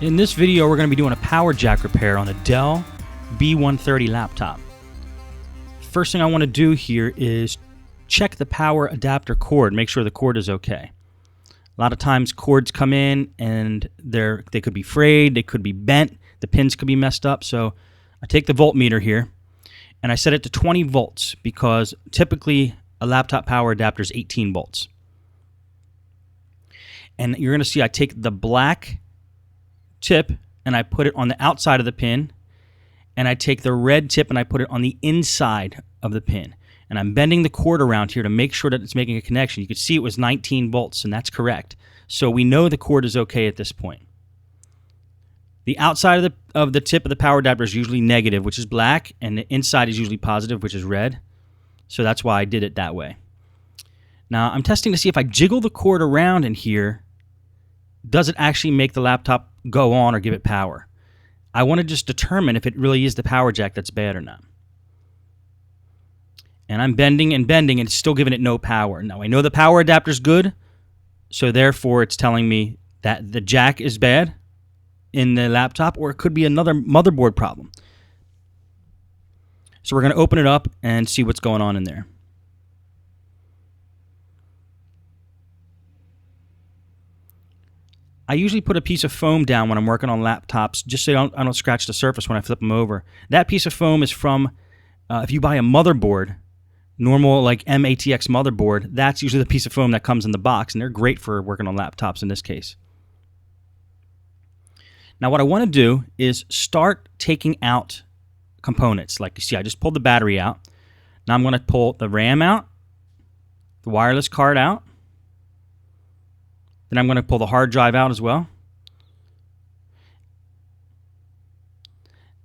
In this video, we're going to be doing a power jack repair on a Dell B130 laptop. First thing I want to do here is check the power adapter cord, make sure the cord is okay. A lot of times cords come in and they could be frayed, they could be bent, the pins could be messed up. So I take the voltmeter here and I set it to 20 volts because typically a laptop power adapter is 18 volts. And you're going to see I take the black tip and I put it on the outside of the pin, and I take the red tip and I put it on the inside of the pin, and I'm bending the cord around here to make sure that it's making a connection. You can see it was 19 volts, and that's correct, so we know the cord is okay at this point. The outside of the tip of the power adapter is usually negative, which is black, and the inside is usually positive, which is red, so that's why I did it that way. Now I'm testing to see if I jiggle the cord around in here, does it actually make the laptop go on or give it power? I want to just determine if it really is the power jack that's bad or not. And I'm bending and bending and it's still giving it no power. Now I know the power adapter is good, so therefore it's telling me that the jack is bad in the laptop, or it could be another motherboard problem. So we're going to open it up and see what's going on in there. I usually put a piece of foam down when I'm working on laptops just so I don't scratch the surface when I flip them over. That piece of foam is from, if you buy a motherboard, normal like MATX motherboard, that's usually the piece of foam that comes in the box, and they're great for working on laptops in this case. Now what I want to do is start taking out components. Like you see, I just pulled the battery out. Now I'm going to pull the RAM out, the wireless card out. Then I'm going to pull the hard drive out as well.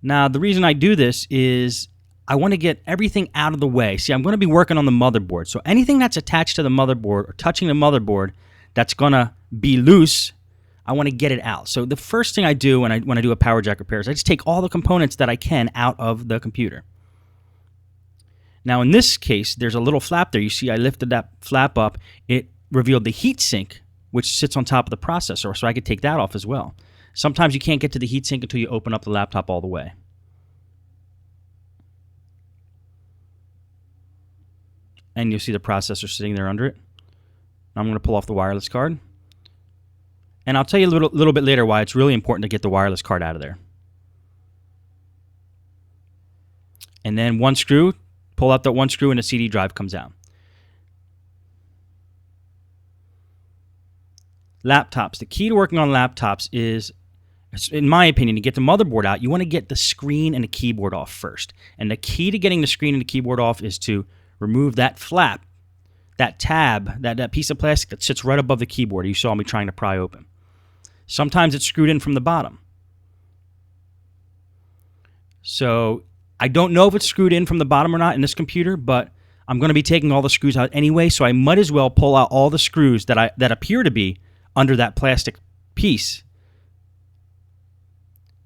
Now, the reason I do this is I want to get everything out of the way. See, I'm going to be working on the motherboard. So anything that's attached to the motherboard or touching the motherboard that's going to be loose, I want to get it out. So the first thing I do when I do a power jack repair is I just take all the components that I can out of the computer. Now, in this case, there's a little flap there. You see, I lifted that flap up. It revealed the heatsink, which sits on top of the processor, so I could take that off as well. Sometimes you can't get to the heatsink until you open up the laptop all the way. And you'll see the processor sitting there under it. I'm going to pull off the wireless card. And I'll tell you a little bit later why it's really important to get the wireless card out of there. And then one screw, pull out that one screw and the CD drive comes out. Laptops. The key to working on laptops is, in my opinion, to get the motherboard out, you want to get the screen and the keyboard off first. And the key to getting the screen and the keyboard off is to remove that flap, that tab, that piece of plastic that sits right above the keyboard you saw me trying to pry open. Sometimes it's screwed in from the bottom. So I don't know if it's screwed in from the bottom or not in this computer, but I'm going to be taking all the screws out anyway, so I might as well pull out all the screws that appear to be under that plastic piece,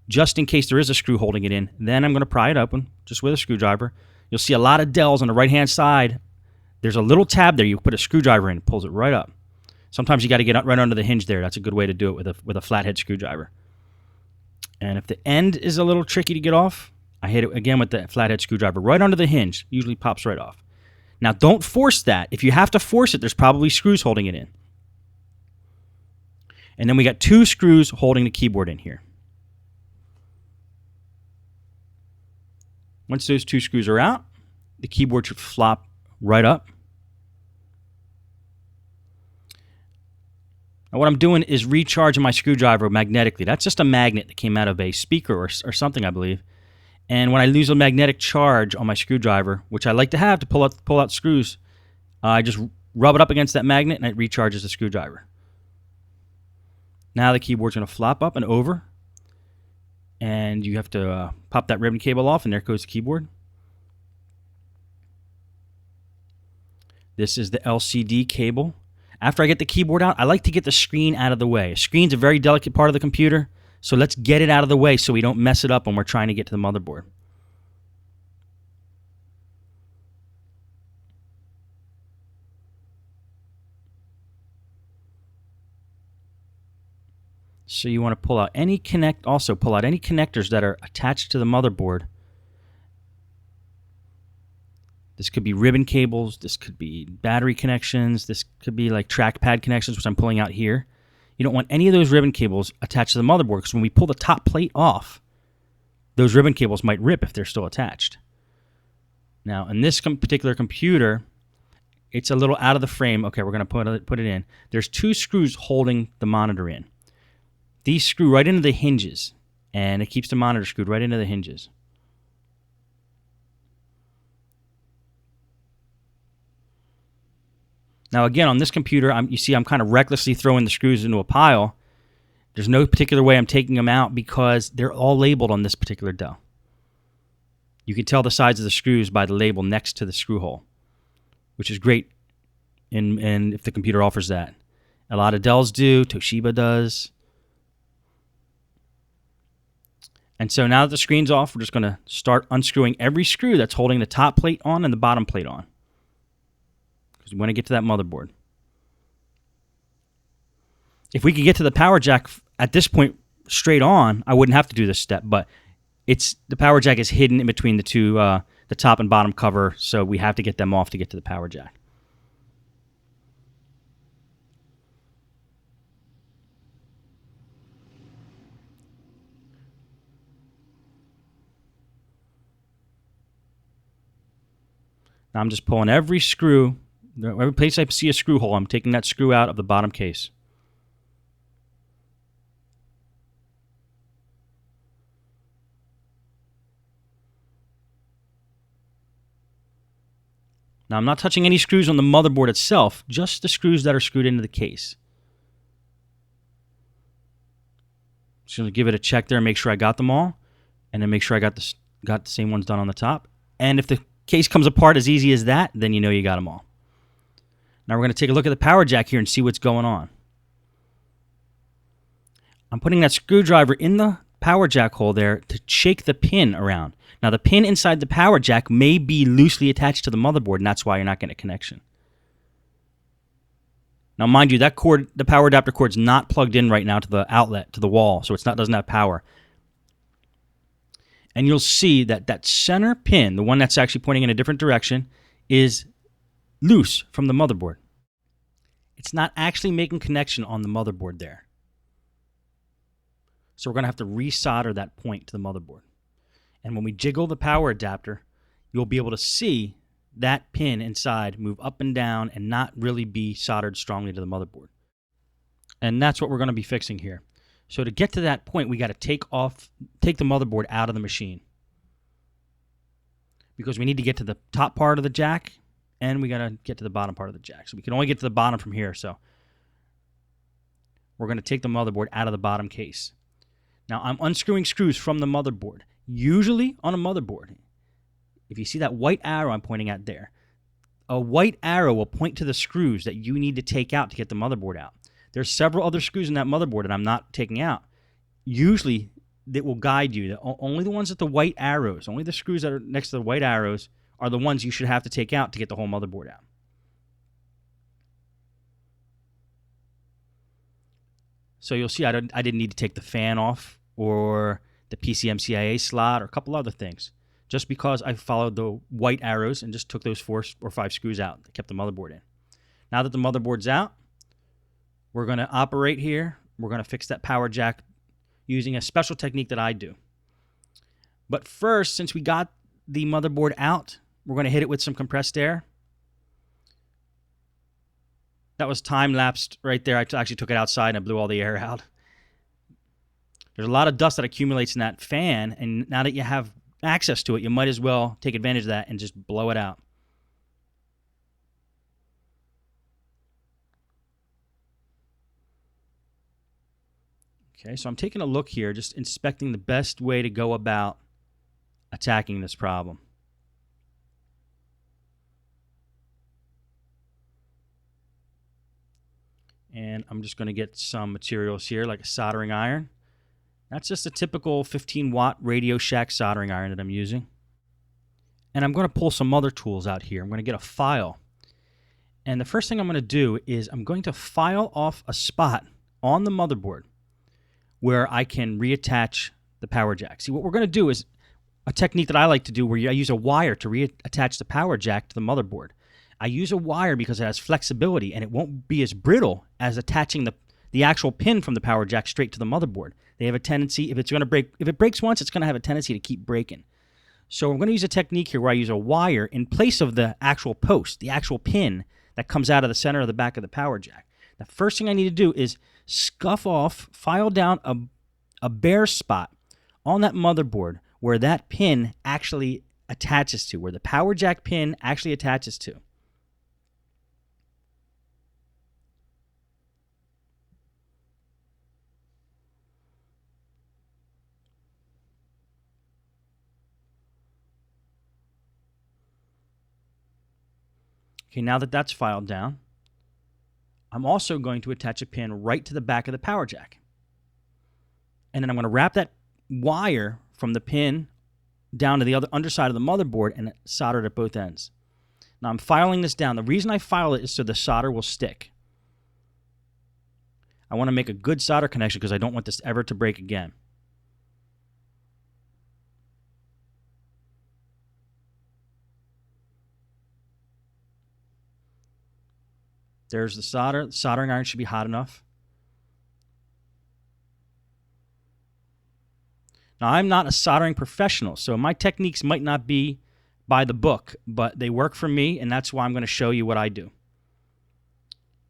just in case there is a screw holding it in. Then I'm going to pry it open just with a screwdriver. You'll see a lot of Dells on the right-hand side. There's a little tab there. You put a screwdriver in, it pulls it right up. Sometimes you got to get right under the hinge there. That's a good way to do it with a flathead screwdriver. And if the end is a little tricky to get off, I hit it again with the flathead screwdriver right under the hinge. Usually pops right off. Now don't force that. If you have to force it, there's probably screws holding it in. And then we got two screws holding the keyboard in here. Once those two screws are out, the keyboard should flop right up. Now what I'm doing is recharging my screwdriver magnetically. That's just a magnet that came out of a speaker or something, I believe. And when I lose a magnetic charge on my screwdriver, which I like to have to pull out screws, I just rub it up against that magnet and it recharges the screwdriver. Now the keyboard's going to flop up and over, and you have to pop that ribbon cable off, and there goes the keyboard. This is the LCD cable. After I get the keyboard out, I like to get the screen out of the way. A screen's a very delicate part of the computer, so let's get it out of the way so we don't mess it up when we're trying to get to the motherboard. So you want to pull out any connectors that are attached to the motherboard. This could be ribbon cables, this could be battery connections, this could be like trackpad connections, which I'm pulling out here. You don't want any of those ribbon cables attached to the motherboard, because when we pull the top plate off, those ribbon cables might rip if they're still attached. Now, in this particular computer, it's a little out of the frame. Okay, we're going to put it in. There's 2 screws holding the monitor in. These screw right into the hinges, and it keeps the monitor screwed right into the hinges. Now again, on this computer, you see I'm kind of recklessly throwing the screws into a pile. There's no particular way I'm taking them out because they're all labeled on this particular Dell. You can tell the size of the screws by the label next to the screw hole, which is great and if the computer offers that. A lot of Dells do, Toshiba does. And so now that the screen's off, we're just going to start unscrewing every screw that's holding the top plate on and the bottom plate on, because we want to get to that motherboard. If we could get to the power jack at this point straight on, I wouldn't have to do this step, but the power jack is hidden in between the two, the top and bottom cover, so we have to get them off to get to the power jack. Now I'm just pulling every screw. Every place I see a screw hole, I'm taking that screw out of the bottom case. Now I'm not touching any screws on the motherboard itself, just the screws that are screwed into the case. Just going to give it a check there and make sure I got them all, and then make sure I got the same ones done on the top. And if the case comes apart as easy as that, then you know you got them all. Now we're going to take a look at the power jack here and see what's going on. I'm putting that screwdriver in the power jack hole there to shake the pin around. Now the pin inside the power jack may be loosely attached to the motherboard, and that's why you're not getting a connection. Now mind you, that cord, the power adapter cord, is not plugged in right now to the outlet, to the wall, so doesn't have power. And you'll see that that center pin, the one that's actually pointing in a different direction, is loose from the motherboard. It's not actually making connection on the motherboard there. So we're going to have to resolder that point to the motherboard. And when we jiggle the power adapter, you'll be able to see that pin inside move up and down and not really be soldered strongly to the motherboard. And that's what we're going to be fixing here. So to get to that point, we got to take the motherboard out of the machine, because we need to get to the top part of the jack and we got to get to the bottom part of the jack. So we can only get to the bottom from here. So we're going to take the motherboard out of the bottom case. Now I'm unscrewing screws from the motherboard. Usually on a motherboard, if you see that white arrow I'm pointing at there, a white arrow will point to the screws that you need to take out to get the motherboard out. There's several other screws in that motherboard that I'm not taking out. Usually, it will guide you. Only the ones with the white arrows, only the screws that are next to the white arrows are the ones you should have to take out to get the whole motherboard out. So you'll see I didn't need to take the fan off or the PCMCIA slot or a couple other things, just because I followed the white arrows and just took those 4 or 5 screws out that kept the motherboard in. Now that the motherboard's out, we're going to operate here. We're going to fix that power jack using a special technique that I do. But first, since we got the motherboard out, we're going to hit it with some compressed air. That was time-lapsed right there. I actually took it outside and I blew all the air out. There's a lot of dust that accumulates in that fan, and now that you have access to it, you might as well take advantage of that and just blow it out. Okay, so I'm taking a look here, just inspecting the best way to go about attacking this problem. And I'm just going to get some materials here, like a soldering iron. That's just a typical 15-watt Radio Shack soldering iron that I'm using. And I'm going to pull some other tools out here. I'm going to get a file. And the first thing I'm going to do is I'm going to file off a spot on the motherboard where I can reattach the power jack. See, what we're going to do is a technique that I like to do where I use a wire to reattach the power jack to the motherboard. I use a wire because it has flexibility and it won't be as brittle as attaching the actual pin from the power jack straight to the motherboard. They have a tendency, if it breaks once, it's going to have a tendency to keep breaking. So I'm going to use a technique here where I use a wire in place of the actual post, the actual pin that comes out of the center of the back of the power jack. The first thing I need to do is scuff off, file down a bare spot on that motherboard where that pin actually attaches to, where the power jack pin actually attaches to. Okay, now that that's filed down, I'm also going to attach a pin right to the back of the power jack. And then I'm going to wrap that wire from the pin down to the other underside of the motherboard and solder it at both ends. Now I'm filing this down. The reason I file it is so the solder will stick. I want to make a good solder connection because I don't want this ever to break again. There's the solder. The soldering iron should be hot enough. Now, I'm not a soldering professional, so my techniques might not be by the book, but they work for me, and that's why I'm going to show you what I do.